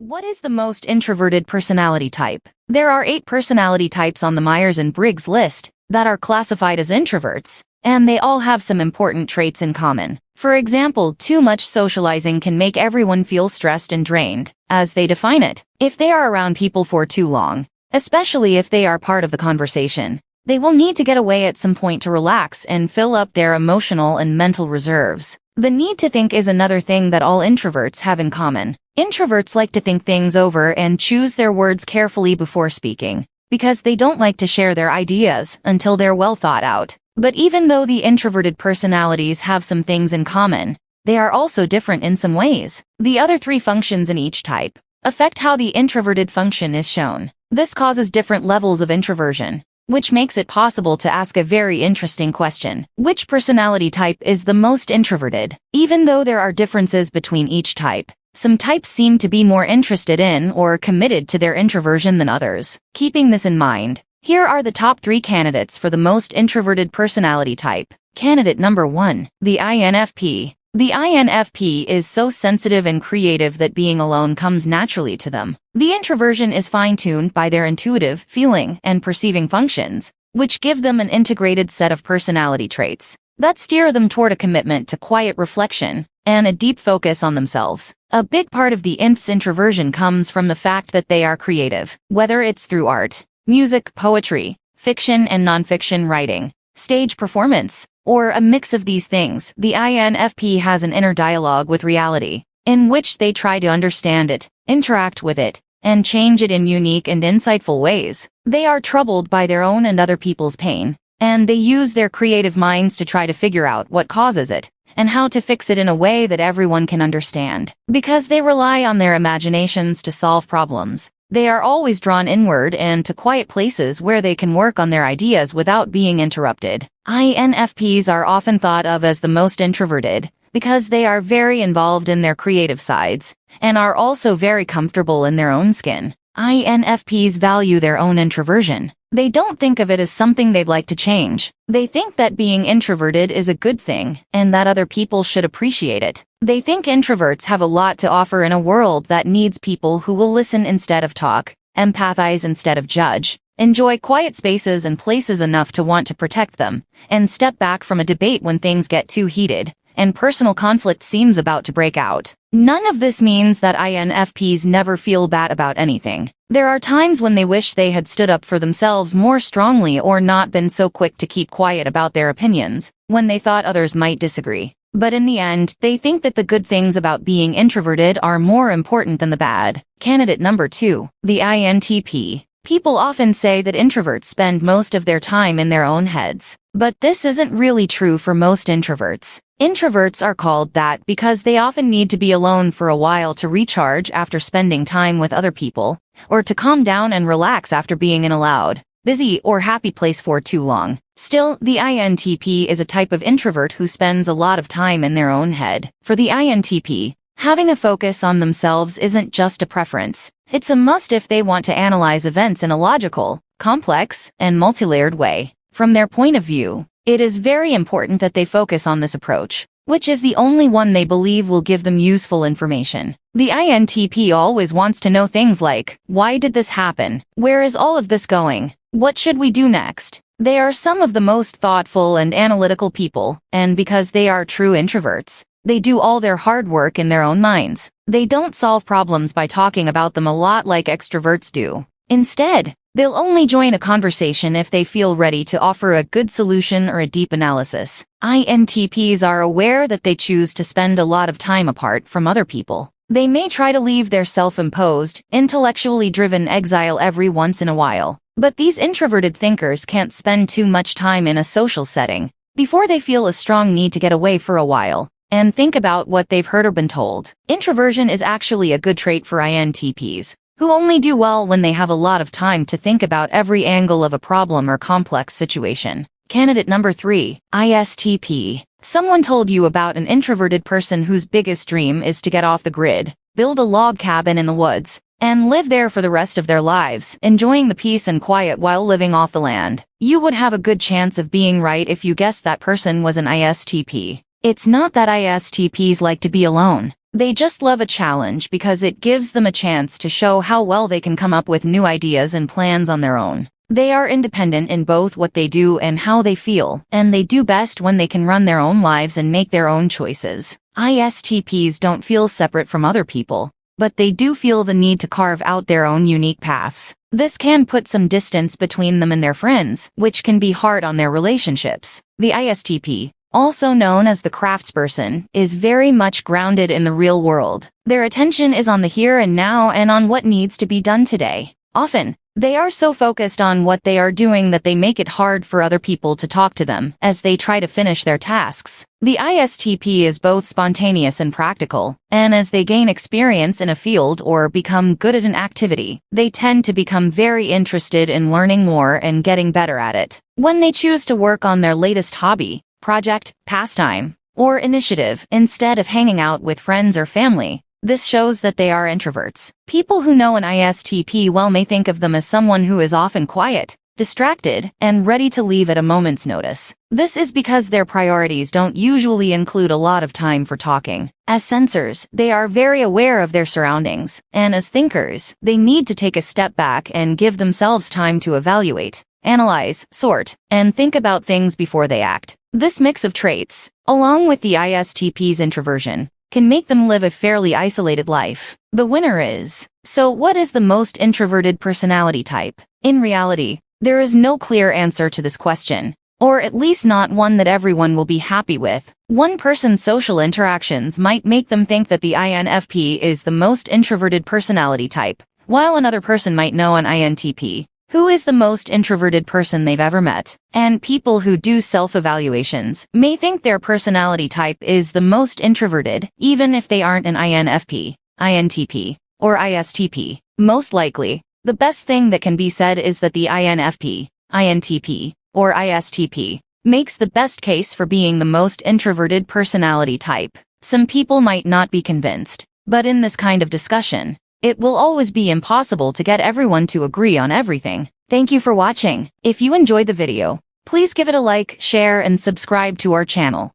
What is the most introverted personality type? There are 8 personality types on the Myers-Briggs list that are classified as introverts, and they all have some important traits in common. For example, too much socializing can make everyone feel stressed and drained, as they define it. If they are around people for too long, especially if they are part of the conversation, they will need to get away at some point to relax and fill up their emotional and mental reserves. The need to think is another thing that all introverts have in common. Introverts like to think things over and choose their words carefully before speaking, because they don't like to share their ideas until they're well thought out. But even though the introverted personalities have some things in common, they are also different in some ways. The other 3 functions in each type affect how the introverted function is shown. This causes different levels of introversion, which makes it possible to ask a very interesting question. Which personality type is the most introverted? Even though there are differences between each type, some types seem to be more interested in or committed to their introversion than others. Keeping this in mind, here are the top 3 candidates for the most introverted personality type. Candidate number 1, the INFP. The INFP is so sensitive and creative that being alone comes naturally to them. The introversion is fine-tuned by their intuitive, feeling, and perceiving functions, which give them an integrated set of personality traits that steer them toward a commitment to quiet reflection and a deep focus on themselves. A big part of the INFP's introversion comes from the fact that they are creative, whether it's through art, music, poetry, fiction and nonfiction writing, stage performance, or a mix of these things. The INFP has an inner dialogue with reality, in which they try to understand it, interact with it, and change it in unique and insightful ways. They are troubled by their own and other people's pain, and they use their creative minds to try to figure out what causes it, and how to fix it in a way that everyone can understand. Because they rely on their imaginations to solve problems, they are always drawn inward and to quiet places where they can work on their ideas without being interrupted. INFPs are often thought of as the most introverted because they are very involved in their creative sides and are also very comfortable in their own skin. INFPs value their own introversion. They don't think of it as something they'd like to change. They think that being introverted is a good thing and that other people should appreciate it. They think introverts have a lot to offer in a world that needs people who will listen instead of talk, empathize instead of judge, enjoy quiet spaces and places enough to want to protect them, and step back from a debate when things get too heated and personal conflict seems about to break out. None of this means that INFPs never feel bad about anything. There are times when they wish they had stood up for themselves more strongly or not been so quick to keep quiet about their opinions when they thought others might disagree. But in the end, they think that the good things about being introverted are more important than the bad. Candidate number 2, the INTP. People often say that introverts spend most of their time in their own heads, but this isn't really true for most introverts. Introverts are called that because they often need to be alone for a while to recharge after spending time with other people, or to calm down and relax after being in a loud, busy, or happy place for too long. Still, the INTP is a type of introvert who spends a lot of time in their own head. For the INTP, having a focus on themselves isn't just a preference. It's a must if they want to analyze events in a logical, complex, and multi-layered way. From their point of view, it is very important that they focus on this approach, which is the only one they believe will give them useful information. The INTP always wants to know things like, why did this happen? Where is all of this going? What should we do next? They are some of the most thoughtful and analytical people, and because they are true introverts, they do all their hard work in their own minds. They don't solve problems by talking about them a lot like extroverts do. Instead, they'll only join a conversation if they feel ready to offer a good solution or a deep analysis. INTPs are aware that they choose to spend a lot of time apart from other people. They may try to leave their self-imposed, intellectually driven exile every once in a while, but these introverted thinkers can't spend too much time in a social setting before they feel a strong need to get away for a while and think about what they've heard or been told. Introversion is actually a good trait for INTPs, who only do well when they have a lot of time to think about every angle of a problem or complex situation. Candidate number 3, ISTP. Someone told you about an introverted person whose biggest dream is to get off the grid, build a log cabin in the woods, and live there for the rest of their lives, enjoying the peace and quiet while living off the land. You would have a good chance of being right if you guessed that person was an ISTP. It's not that ISTPs like to be alone. They just love a challenge because it gives them a chance to show how well they can come up with new ideas and plans on their own. They are independent in both what they do and how they feel, and they do best when they can run their own lives and make their own choices. ISTPs don't feel separate from other people, but they do feel the need to carve out their own unique paths. This can put some distance between them and their friends, which can be hard on their relationships. The ISTP, also known as the craftsperson, is very much grounded in the real world. Their attention is on the here and now and on what needs to be done today. Often, they are so focused on what they are doing that they make it hard for other people to talk to them as they try to finish their tasks. The ISTP is both spontaneous and practical, and as they gain experience in a field or become good at an activity, they tend to become very interested in learning more and getting better at it. When they choose to work on their latest hobby, project, pastime, or initiative instead of hanging out with friends or family, this shows that they are introverts. People who know an ISTP well may think of them as someone who is often quiet, distracted, and ready to leave at a moment's notice. This is because their priorities don't usually include a lot of time for talking. As sensors, they are very aware of their surroundings, and as thinkers, they need to take a step back and give themselves time to evaluate, analyze, sort, and think about things before they act. This mix of traits, along with the ISTP's introversion, can make them live a fairly isolated life. The winner is. So what is the most introverted personality type? In reality, there is no clear answer to this question, or at least not one that everyone will be happy with. One person's social interactions might make them think that the INFP is the most introverted personality type, while another person might know an INTP, who is the most introverted person they've ever met. And people who do self-evaluations may think their personality type is the most introverted, even if they aren't an INFP, INTP, or ISTP. Most likely, the best thing that can be said is that the INFP, INTP, or ISTP makes the best case for being the most introverted personality type. Some people might not be convinced, but in this kind of discussion, it will always be impossible to get everyone to agree on everything. Thank you for watching. If you enjoyed the video, please give it a like, share, and subscribe to our channel.